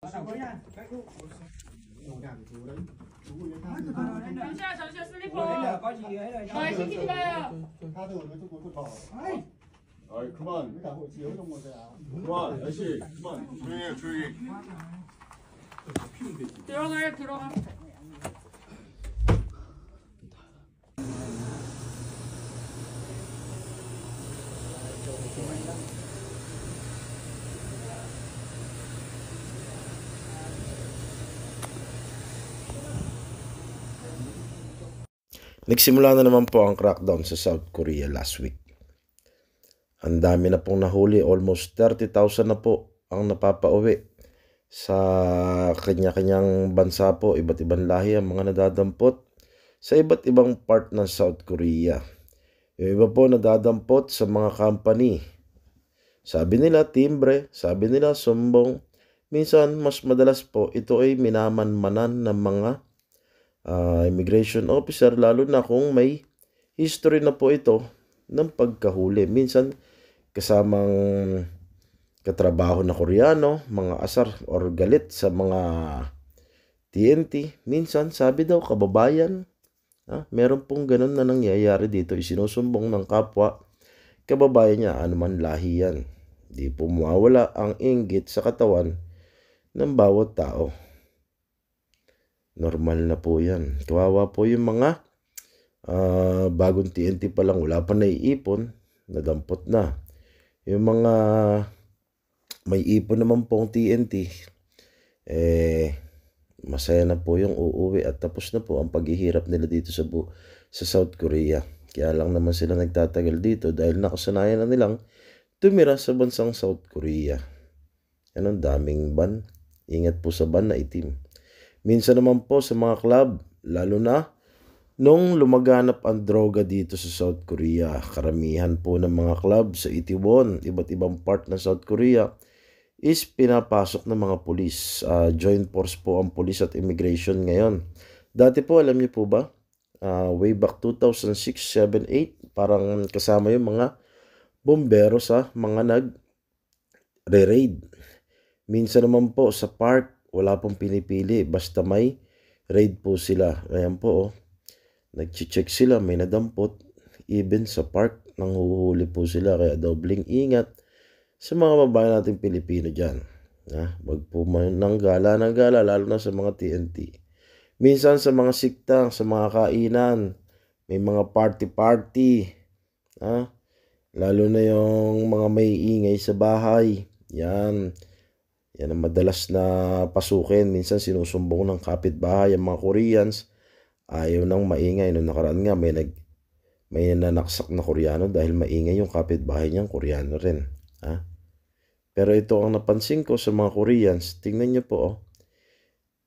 잠시만 슬리퍼. 아 시키지 마요. 아이 그만 그만 아저씨 그만 조용히 해 조용히 들어가. Nagsimula na naman po ang crackdown sa South Korea last week. Ang dami na pong nahuli, almost 30,000 na po ang napapauwi sa kanya-kanyang bansa po, iba't ibang lahi ang mga nadadampot sa iba't ibang part ng South Korea. Yung iba po nadadampot sa mga company. Sabi nila timbre, sabi nila sumbong. Minsan mas madalas po ito ay minamanmanan ng mga immigration officer, lalo na kung may history na po ito ng pagkahuli. Minsan kasamang katrabaho na Koreano, mga asar or galit sa mga TNT. Minsan sabi daw kababayan. Meron pong ganun na nangyayari dito. Isinusumbong ng kapwa kababayan niya, anuman lahi yan. Di po mawawala ang inggit sa katawan ng bawat tao. Normal na po yan. Kawawa po yung mga bagong TNT pa lang, wala pa naiipon, nadampot na. Yung mga may ipon naman pong TNT, masaya na po yung uuwi at tapos na po ang paghihirap nila dito sa South Korea. Kaya lang naman sila nagtatagal dito dahil nakasanayan na nilang tumira sa bansang South Korea. Yan ang daming ban. Ingat po sa ban na itim. Minsan naman po sa mga club, lalo na nung lumaganap ang droga dito sa South Korea. Karamihan po ng mga club sa Itaewon, iba't ibang part ng South Korea, is pinapasok ng mga pulis. Joint force po ang pulis at immigration ngayon. Dati po, alam niyo po ba, way back 2006, 7, 8, parang kasama yung mga bombero sa mga nag-raid. Minsan naman po sa park, wala pong pinipili, basta may raid po sila. Ayan po, nag-check sila, may nadampot. Even sa park, nanghuhuli po sila. Kaya dobling ingat sa mga babae nating Pilipino dyan. Wag po ng gala, lalo na sa mga TNT. Minsan sa mga sikta, sa mga kainan, may mga party-party. Lalo na yung mga may ingay sa bahay. Yan ang madalas na pasukin. Minsan sinusumbong ng kapitbahay ang mga Koreans. Ayaw nang maingay. Noong nakaraan nga may nanaksak na Koreano dahil maingay yung kapitbahay niyang Koreano rin. Pero ito ang napansin ko sa mga Koreans. Tingnan niyo po,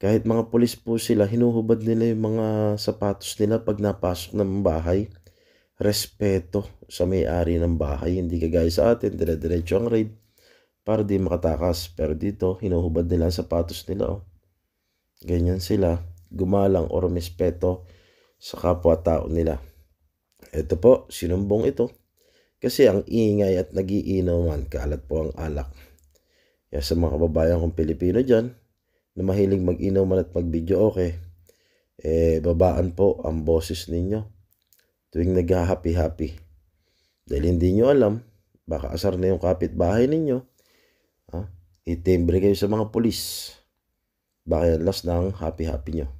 kahit mga pulis po sila, hinuhubad nila yung mga sapatos nila pag napasok ng bahay. Respeto sa may-ari ng bahay. Hindi kagaya sa atin, dire-diretso ang raid para di makatakas. Pero dito, hinuhubad nila ang sapatos nila. Ganyan sila, gumalang o respeto sa kapwa-tao nila. Ito po, sinumbong ito. Kasi ang ingay at nagiinuman, kalat po ang alak. Kaya sa mga kababayan kong Pilipino dyan, na mahilig mag-inuman at mag-video okay, babaan po ang boses ninyo tuwing nag-happy-happy. Dahil hindi nyo alam, baka asar na yung kapitbahay ninyo. Itimbre kayo sa mga pulis. Baka yan last ng happy-happy nyo.